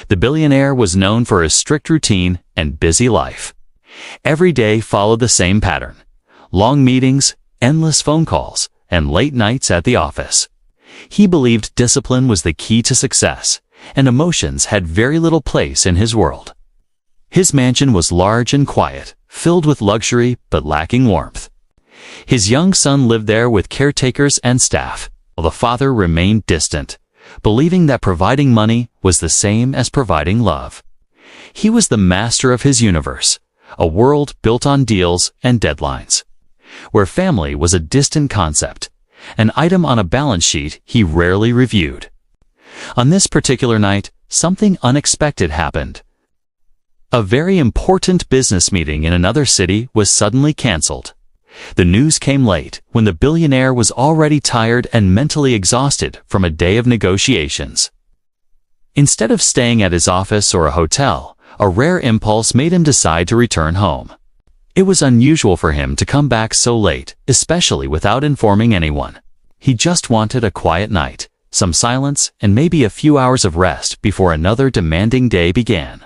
The billionaire was known for his strict routine and busy life. Every day followed the same pattern: long meetings, endless phone calls, and late nights at the office. He believed discipline was the key to success, and emotions had very little place in his world. His mansion was large and quiet, filled with luxury but lacking warmth. His young son lived there with caretakers and staff, while the father remained distant, believing that providing money was the same as providing love. He was the master of his universe, a world built on deals and deadlines, where family was a distant concept, an item on a balance sheet he rarely reviewed. On this particular night, something unexpected happened. A very important business meeting in another city was suddenly canceled. The news came late, when the billionaire was already tired and mentally exhausted from a day of negotiations. Instead of staying at his office or a hotel, a rare impulse made him decide to return home. It was unusual for him to come back so late, especially without informing anyone. He just wanted a quiet night, some silence, and maybe a few hours of rest before another demanding day began.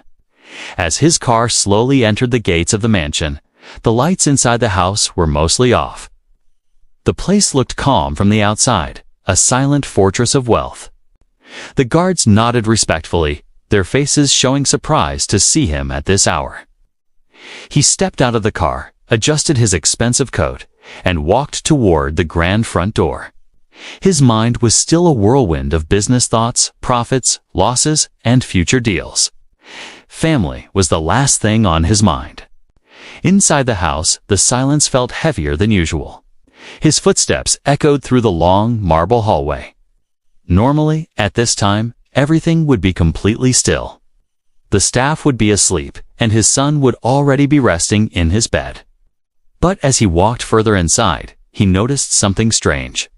As his car slowly entered the gates of the mansion, the lights inside the house were mostly off. The place looked calm from the outside, a silent fortress of wealth. The guards nodded respectfully, their faces showing surprise to see him at this hour. He stepped out of the car, adjusted his expensive coat, and walked toward the grand front door. His mind was still a whirlwind of business thoughts, profits, losses, and future deals. Family was the last thing on his mind. Inside the house, the silence felt heavier than usual. His footsteps echoed through the long marble hallway. Normally, at this time, everything would be completely still. The staff would be asleep, and his son would already be resting in his bed. But as he walked further inside, he noticed something strange.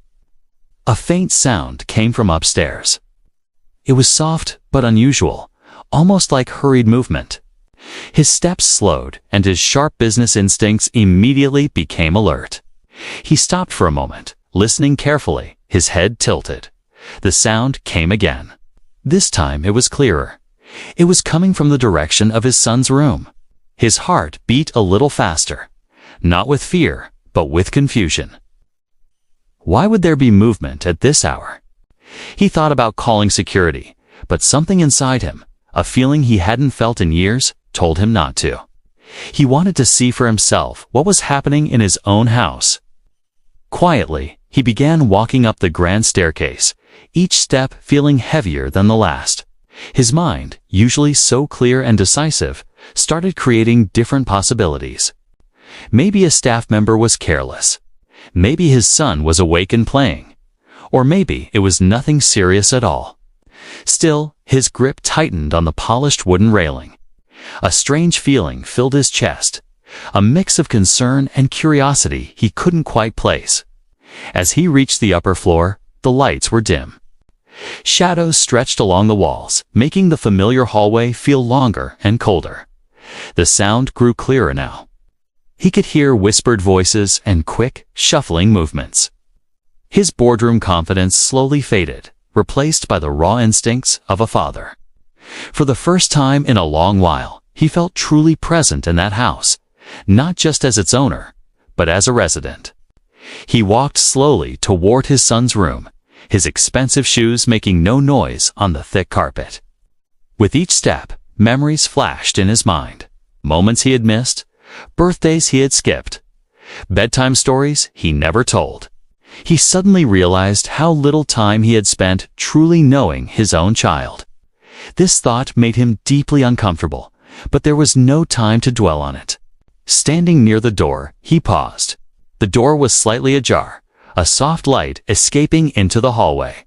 A faint sound came from upstairs. It was soft but unusual, almost like hurried movement. His steps slowed, and his sharp business instincts immediately became alert. He stopped for a moment, listening carefully, his head tilted. The sound came again. This time it was clearer. It was coming from the direction of his son's room. His heart beat a little faster, not with fear, but with confusion. Why would there be movement at this hour? He thought about calling security, but something inside him, a feeling he hadn't felt in years, told him not to. He wanted to see for himself what was happening in his own house. Quietly, he began walking up the grand staircase, each step feeling heavier than the last. His mind, usually so clear and decisive, started creating different possibilities. Maybe a staff member was careless. Maybe his son was awake and playing. Or maybe it was nothing serious at all. Still, his grip tightened on the polished wooden railing. A strange feeling filled his chest, a mix of concern and curiosity he couldn't quite place. As he reached the upper floor, the lights were dim. Shadows stretched along the walls, making the familiar hallway feel longer and colder. The sound grew clearer now. He could hear whispered voices and quick, shuffling movements. His boardroom confidence slowly faded, replaced by the raw instincts of a father. For the first time in a long while, he felt truly present in that house, not just as its owner, but as a resident. He walked slowly toward his son's room, his expensive shoes making no noise on the thick carpet. With each step, memories flashed in his mind. Moments he had missed, birthdays he had skipped, bedtime stories he never told. He suddenly realized how little time he had spent truly knowing his own child. This thought made him deeply uncomfortable, but there was no time to dwell on it. Standing near the door, he paused. The door was slightly ajar, a soft light escaping into the hallway.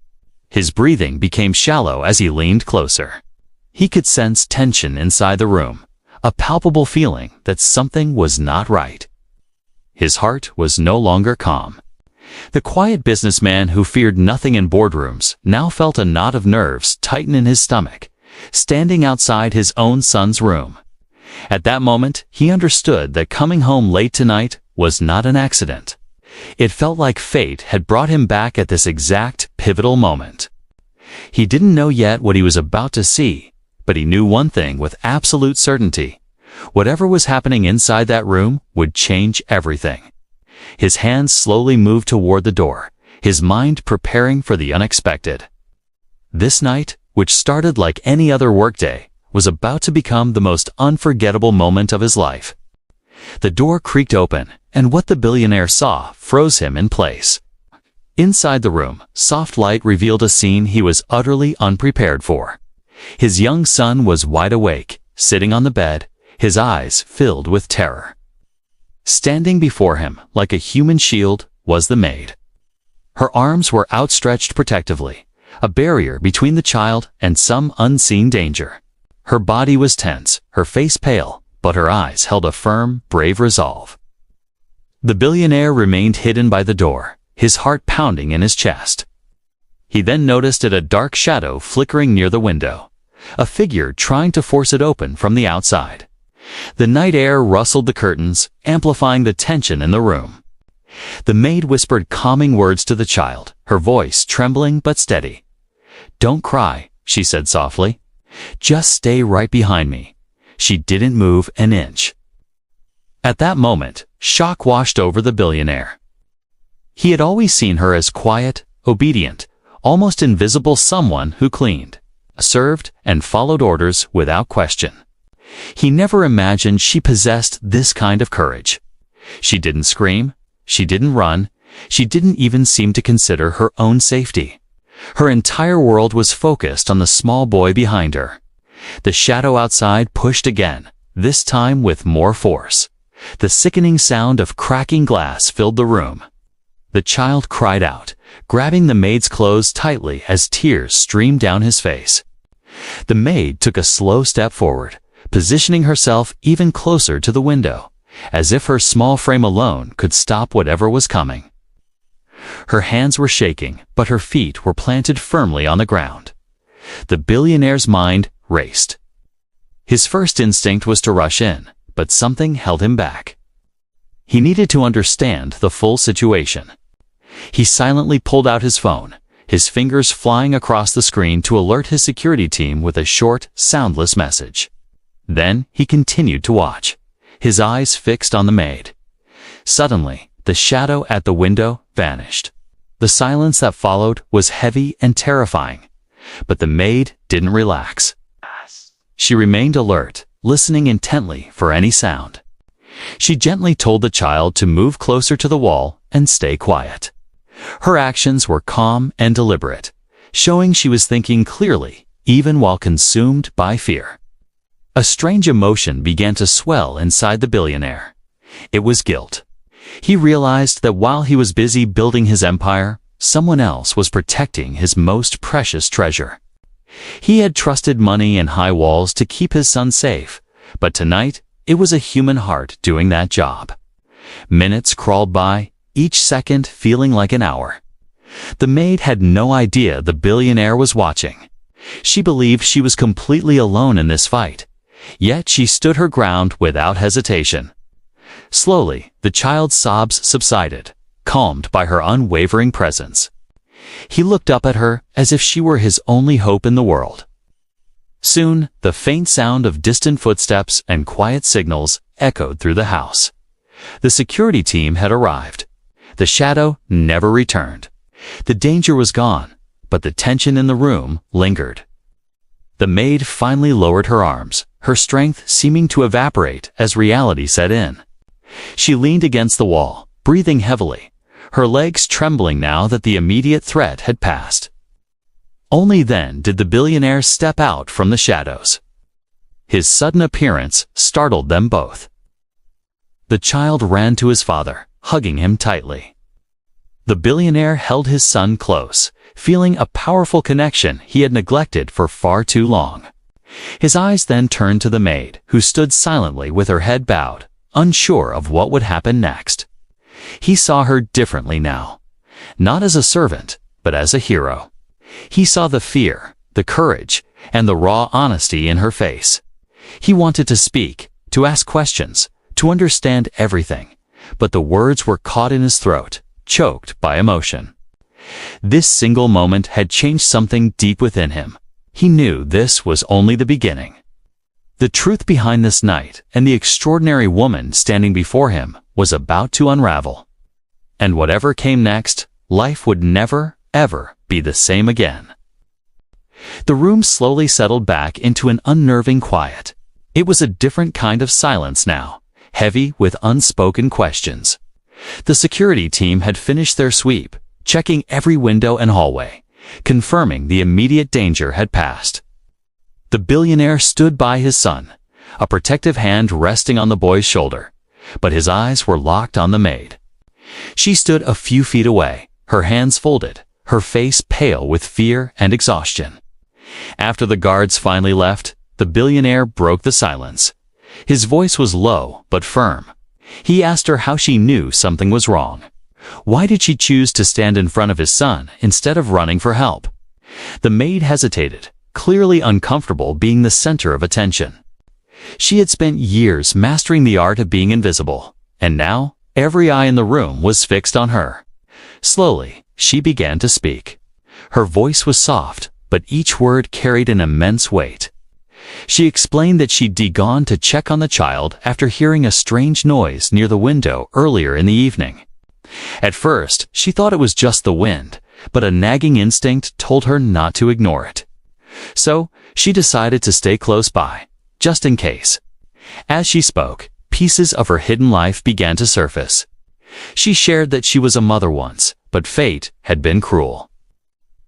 His breathing became shallow as he leaned closer. He could sense tension inside the room, a palpable feeling that something was not right. His heart was no longer calm. The quiet businessman who feared nothing in boardrooms now felt a knot of nerves tighten in his stomach, standing outside his own son's room. At that moment, he understood that coming home late tonight was not an accident. It felt like fate had brought him back at this exact pivotal moment. He didn't know yet what he was about to see, but he knew one thing with absolute certainty. Whatever was happening inside that room would change everything. His hands slowly moved toward the door, his mind preparing for the unexpected. This night, which started like any other workday, was about to become the most unforgettable moment of his life. The door creaked open, and what the billionaire saw froze him in place. Inside the room, soft light revealed a scene he was utterly unprepared for. His young son was wide awake, sitting on the bed, his eyes filled with terror. Standing before him, like a human shield, was the maid. Her arms were outstretched protectively, a barrier between the child and some unseen danger. Her body was tense, her face pale, but her eyes held a firm, brave resolve. The billionaire remained hidden by the door, his heart pounding in his chest. He then noticed a dark shadow flickering near the window, a figure trying to force it open from the outside. The night air rustled the curtains, amplifying the tension in the room. The maid whispered calming words to the child, her voice trembling but steady. "Don't cry," she said softly. "Just stay right behind me." She didn't move an inch. At that moment, shock washed over the billionaire. He had always seen her as quiet, obedient, almost invisible someone who cleaned, served, and followed orders without question. He never imagined she possessed this kind of courage. She didn't scream, she didn't run, she didn't even seem to consider her own safety. Her entire world was focused on the small boy behind her. The shadow outside pushed again, this time with more force. The sickening sound of cracking glass filled the room. The child cried out, grabbing the maid's clothes tightly as tears streamed down his face. The maid took a slow step forward, positioning herself even closer to the window, as if her small frame alone could stop whatever was coming. Her hands were shaking, but her feet were planted firmly on the ground. The billionaire's mind raced. His first instinct was to rush in, but something held him back. He needed to understand the full situation. He silently pulled out his phone, his fingers flying across the screen to alert his security team with a short, soundless message. Then he continued to watch, his eyes fixed on the maid. Suddenly, the shadow at the window vanished. The silence that followed was heavy and terrifying, but the maid didn't relax. She remained alert, listening intently for any sound. She gently told the child to move closer to the wall and stay quiet. Her actions were calm and deliberate, showing she was thinking clearly, even while consumed by fear. A strange emotion began to swell inside the billionaire. It was guilt. He realized that while he was busy building his empire, someone else was protecting his most precious treasure. He had trusted money and high walls to keep his son safe, but tonight it was a human heart doing that job. Minutes crawled by, each second feeling like an hour. The maid had no idea the billionaire was watching. She believed she was completely alone in this fight, yet she stood her ground without hesitation. Slowly, the child's sobs subsided, calmed by her unwavering presence. He looked up at her as if she were his only hope in the world. Soon, the faint sound of distant footsteps and quiet signals echoed through the house. The security team had arrived. The shadow never returned. The danger was gone, but the tension in the room lingered. The maid finally lowered her arms, her strength seeming to evaporate as reality set in. She leaned against the wall, breathing heavily, her legs trembling now that the immediate threat had passed. Only then did the billionaire step out from the shadows. His sudden appearance startled them both. The child ran to his father, hugging him tightly. The billionaire held his son close, feeling a powerful connection he had neglected for far too long. His eyes then turned to the maid, who stood silently with her head bowed, unsure of what would happen next. He saw her differently now, not as a servant, but as a hero. He saw the fear, the courage, and the raw honesty in her face. He wanted to speak, to ask questions, to understand everything, but the words were caught in his throat, choked by emotion. This single moment had changed something deep within him. he knew this was only the beginning. The truth behind this night and the extraordinary woman standing before him was about to unravel. And whatever came next, life would never, ever be the same again. The room slowly settled back into an unnerving quiet. It was a different kind of silence now, heavy with unspoken questions. The security team had finished their sweep, checking every window and hallway, confirming the immediate danger had passed. The billionaire stood by his son, a protective hand resting on the boy's shoulder, but his eyes were locked on the maid. She stood a few feet away, her hands folded, her face pale with fear and exhaustion. After the guards finally left, the billionaire broke the silence. His voice was low but firm. He asked her how she knew something was wrong. Why did she choose to stand in front of his son instead of running for help? The maid hesitated, clearly uncomfortable being the center of attention. She had spent years mastering the art of being invisible, and now every eye in the room was fixed on her. Slowly, she began to speak. Her voice was soft, but each word carried an immense weight. She explained that she'd gone to check on the child after hearing a strange noise near the window earlier in the evening. At first, she thought it was just the wind, but a nagging instinct told her not to ignore it. So, she decided to stay close by, just in case. As she spoke, pieces of her hidden life began to surface. She shared that she was a mother once, but fate had been cruel.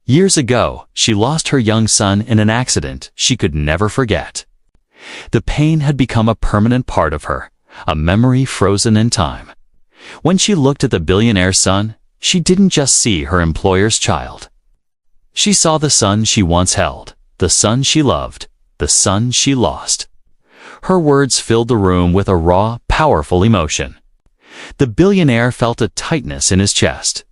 Years ago, she lost her young son in an accident she could never forget. The pain had become a permanent part of her, a memory frozen in time. When she looked at the billionaire's son, she didn't just see her employer's child. She saw the son she once held, the son she loved, the son she lost. Her words filled the room with a raw, powerful emotion. The billionaire felt a tightness in his chest.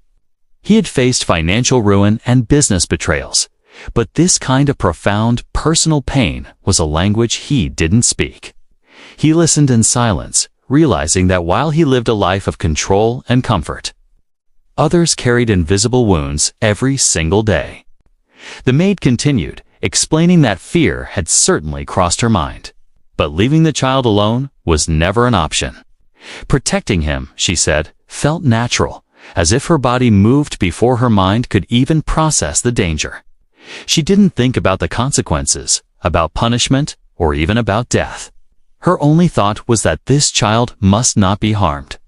He had faced financial ruin and business betrayals, but this kind of profound, personal pain was a language he didn't speak. He listened in silence, realizing that while he lived a life of control and comfort, others carried invisible wounds every single day. The maid continued, explaining that fear had certainly crossed her mind, but leaving the child alone was never an option. Protecting him, she said, felt natural, as if her body moved before her mind could even process the danger. She didn't think about the consequences, about punishment, or even about death. Her only thought was that this child must not be harmed.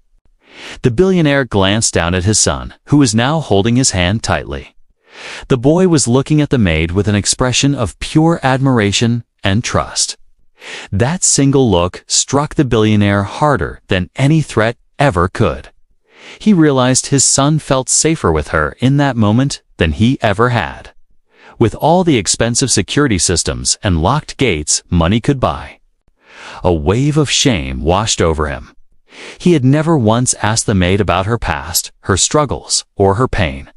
The billionaire glanced down at his son, who was now holding his hand tightly. The boy was looking at the maid with an expression of pure admiration and trust. That single look struck the billionaire harder than any threat ever could. He realized his son felt safer with her in that moment than he ever had. With all the expensive security systems and locked gates money could buy, a wave of shame washed over him. He had never once asked the maid about her past, her struggles, or her pain.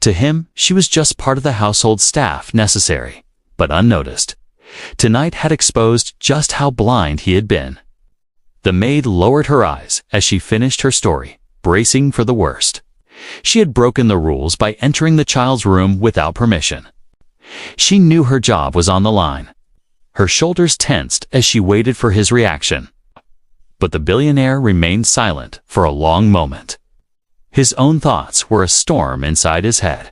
To him, she was just part of the household staff, necessary, but unnoticed. Tonight had exposed just how blind he had been. The maid lowered her eyes as she finished her story, bracing for the worst. She had broken the rules by entering the child's room without permission. She knew her job was on the line. Her shoulders tensed as she waited for his reaction. But the billionaire remained silent for a long moment. His own thoughts were a storm inside his head.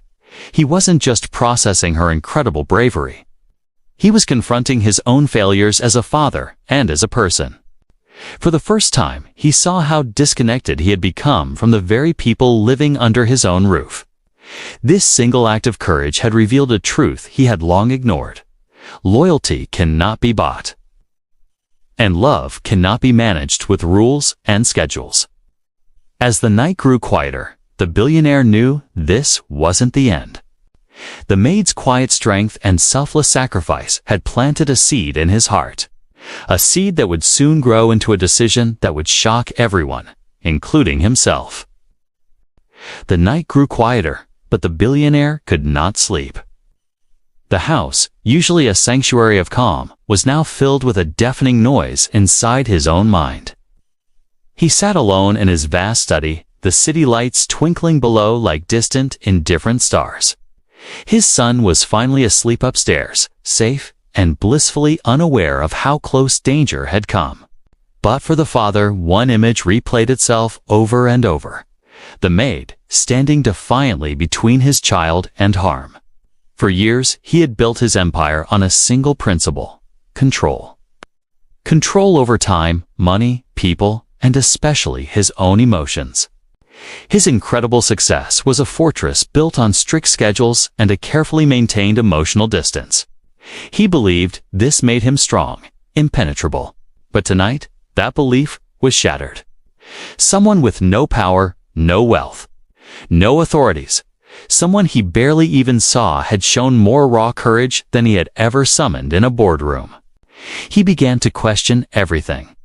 He wasn't just processing her incredible bravery. He was confronting his own failures as a father and as a person. For the first time, he saw how disconnected he had become from the very people living under his own roof. This single act of courage had revealed a truth he had long ignored. Loyalty cannot be bought, and love cannot be managed with rules and schedules. As the night grew quieter, the billionaire knew this wasn't the end. The maid's quiet strength and selfless sacrifice had planted a seed in his heart, a seed that would soon grow into a decision that would shock everyone, including himself. The night grew quieter, but the billionaire could not sleep. The house, usually a sanctuary of calm, was now filled with a deafening noise inside his own mind. He sat alone in his vast study, the city lights twinkling below like distant, indifferent stars. His son was finally asleep upstairs, safe and blissfully unaware of how close danger had come. But for the father, one image replayed itself over and over. The maid, standing defiantly between his child and harm. For years, he had built his empire on a single principle: control. Control over time, money, people, and especially his own emotions. His incredible success was a fortress built on strict schedules and a carefully maintained emotional distance. He believed this made him strong, impenetrable. But tonight, that belief was shattered. Someone with no power, no wealth, no authorities, someone he barely even saw had shown more raw courage than he had ever summoned in a boardroom. He began to question everything.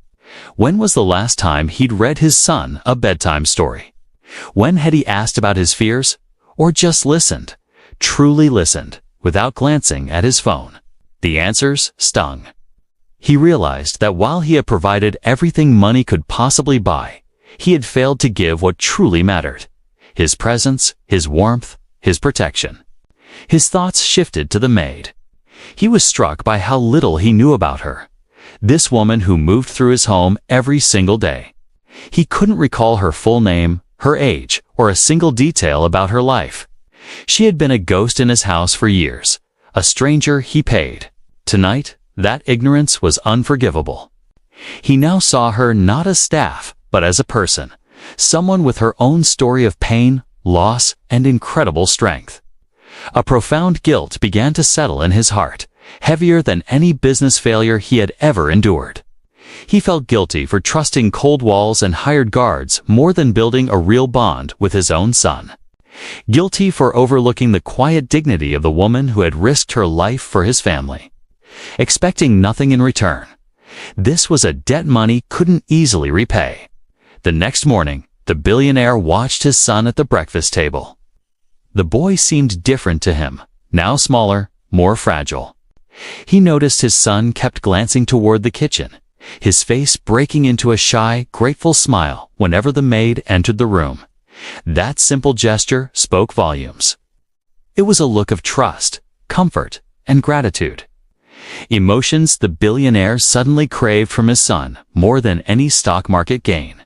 When was the last time he'd read his son a bedtime story? When had he asked about his fears? Or just listened, truly listened, without glancing at his phone? The answers stung. He realized that while he had provided everything money could possibly buy, he had failed to give what truly mattered: his presence, his warmth, his protection. His thoughts shifted to the maid. He was struck by how little he knew about her. This woman who moved through his home every single day. He couldn't recall her full name, her age, or a single detail about her life. She had been a ghost in his house for years, a stranger he paid. Tonight, that ignorance was unforgivable. He now saw her not as staff, but as a person, someone with her own story of pain, loss, and incredible strength. A profound guilt began to settle in his heart, heavier than any business failure he had ever endured. He felt guilty for trusting cold walls and hired guards more than building a real bond with his own son. Guilty for overlooking the quiet dignity of the woman who had risked her life for his family, expecting nothing in return. This was a debt money couldn't easily repay. The next morning, the billionaire watched his son at the breakfast table. The boy seemed different to him, now smaller, more fragile. He noticed his son kept glancing toward the kitchen, his face breaking into a shy, grateful smile whenever the maid entered the room. That simple gesture spoke volumes. It was a look of trust, comfort, and gratitude. Emotions the billionaire suddenly craved from his son more than any stock market gain.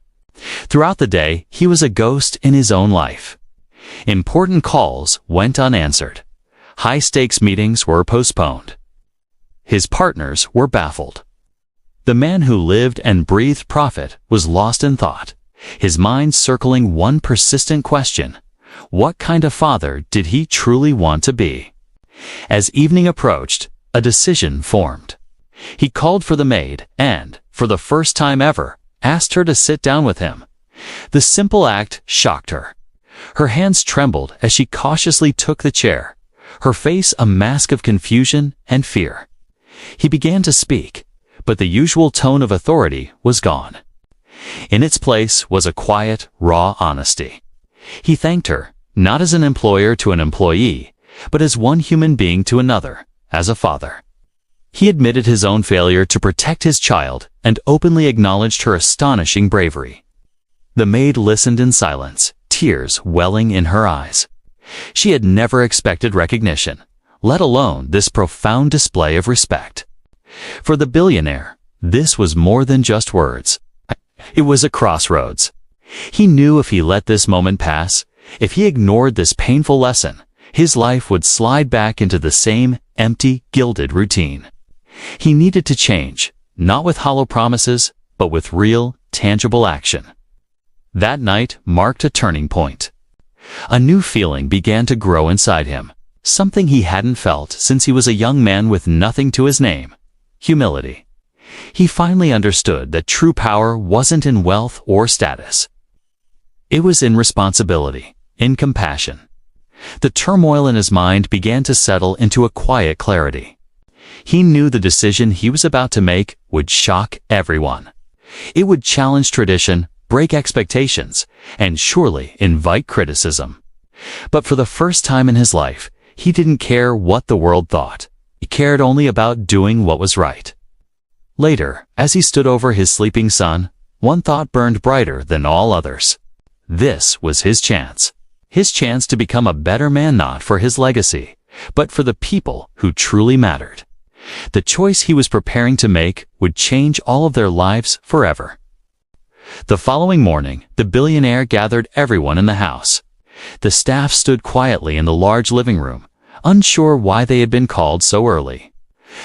Throughout the day, he was a ghost in his own life. Important calls went unanswered. High-stakes meetings were postponed. His partners were baffled. The man who lived and breathed profit was lost in thought, his mind circling one persistent question: what kind of father did he truly want to be? As evening approached, a decision formed. He called for the maid and, for the first time ever, asked her to sit down with him. The simple act shocked her. Her hands trembled as she cautiously took the chair, her face a mask of confusion and fear. He began to speak, but the usual tone of authority was gone. In its place was a quiet, raw honesty. He thanked her, not as an employer to an employee, but as one human being to another, as a father. He admitted his own failure to protect his child and openly acknowledged her astonishing bravery. The maid listened in silence, tears welling in her eyes. She had never expected recognition, let alone this profound display of respect. For the billionaire, this was more than just words. It was a crossroads. He knew if he let this moment pass, if he ignored this painful lesson, his life would slide back into the same empty, gilded routine. He needed to change, not with hollow promises, but with real, tangible action. That night marked a turning point. A new feeling began to grow inside him, something he hadn't felt since he was a young man with nothing to his name: humility. He finally understood that true power wasn't in wealth or status. It was in responsibility, in compassion. The turmoil in his mind began to settle into a quiet clarity. He knew the decision he was about to make would shock everyone. It would challenge tradition, break expectations, and surely invite criticism. But for the first time in his life, he didn't care what the world thought. He cared only about doing what was right. Later, as he stood over his sleeping son, one thought burned brighter than all others. This was his chance. his chance to become a better man, not for his legacy, but for the people who truly mattered. The choice he was preparing to make would change all of their lives forever. The following morning, the billionaire gathered everyone in the house. The staff stood quietly in the large living room, unsure why they had been called so early.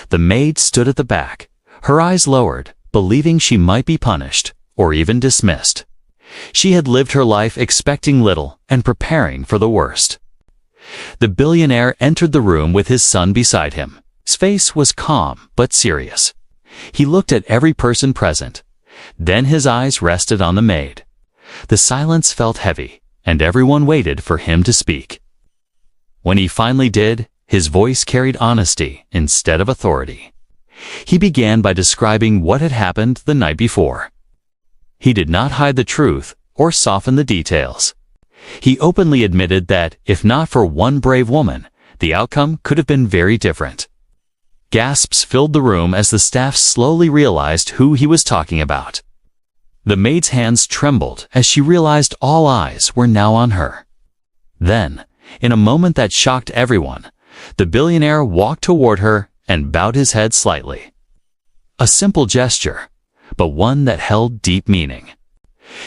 The maid stood at the back, her eyes lowered, believing she might be punished or even dismissed. She had lived her life expecting little and preparing for the worst. The billionaire entered the room with his son beside him. His face was calm but serious. He looked at every person present. Then his eyes rested on the maid. The silence felt heavy, and everyone waited for him to speak. When he finally did, his voice carried honesty instead of authority. He began by describing what had happened the night before. He did not hide the truth or soften the details. He openly admitted that, if not for one brave woman, the outcome could have been very different. Gasps filled the room as the staff slowly realized who he was talking about. The maid's hands trembled as she realized all eyes were now on her. Then, in a moment that shocked everyone, the billionaire walked toward her and bowed his head slightly. A simple gesture, but one that held deep meaning.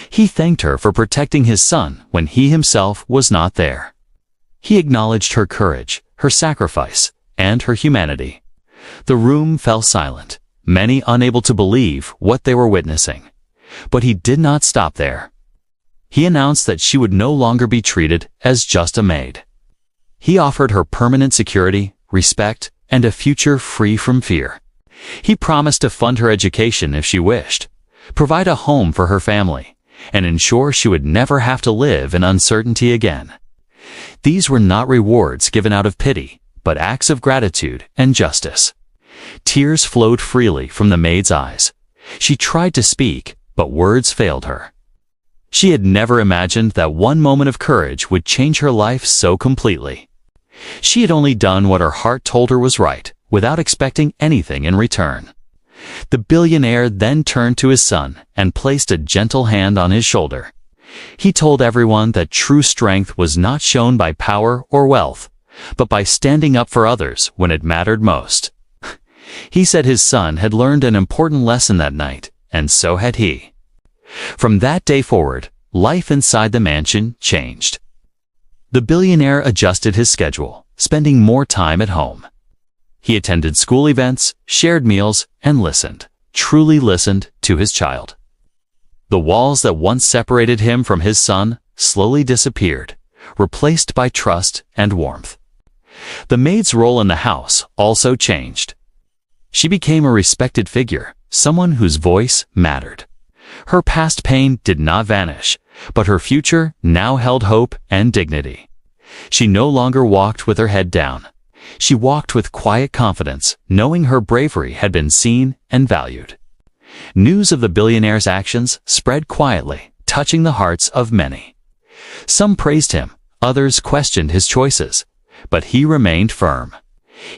He thanked her for protecting his son when he himself was not there. He acknowledged her courage, her sacrifice, and her humanity. The room fell silent, many unable to believe what they were witnessing. But he did not stop there. He announced that she would no longer be treated as just a maid. He offered her permanent security, respect, and a future free from fear. He promised to fund her education if she wished, provide a home for her family, and ensure she would never have to live in uncertainty again. These were not rewards given out of pity, but acts of gratitude and justice. Tears flowed freely from the maid's eyes. She tried to speak, but words failed her. She had never imagined that one moment of courage would change her life so completely. She had only done what her heart told her was right, without expecting anything in return. The billionaire then turned to his son and placed a gentle hand on his shoulder. He told everyone that true strength was not shown by power or wealth, but by standing up for others when it mattered most. He said his son had learned an important lesson that night, and so had he. From that day forward, life inside the mansion changed. The billionaire adjusted his schedule, spending more time at home. He attended school events, shared meals, and listened, truly listened, to his child. The walls that once separated him from his son slowly disappeared, replaced by trust and warmth. The maid's role in the house also changed. She became a respected figure, someone whose voice mattered. Her past pain did not vanish, but her future now held hope and dignity. She no longer walked with her head down. She walked with quiet confidence, knowing her bravery had been seen and valued. News of the billionaire's actions spread quietly, touching the hearts of many. Some praised him, others questioned his choices, but he remained firm.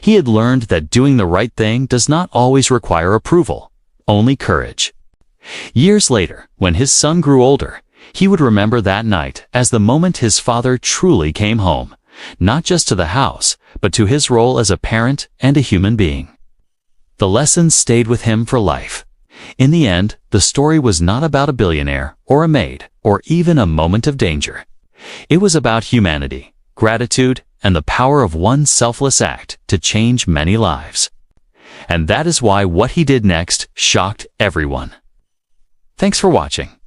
He had learned that doing the right thing does not always require approval, only courage. Years later, when his son grew older, he would remember that night as the moment his father truly came home, not just to the house, but to his role as a parent and a human being. The lessons stayed with him for life. In the end, the story was not about a billionaire or a maid or even a moment of danger. It was about humanity, gratitude, and the power of one selfless act to change many lives. And that is why what he did next shocked everyone. Thanks for watching.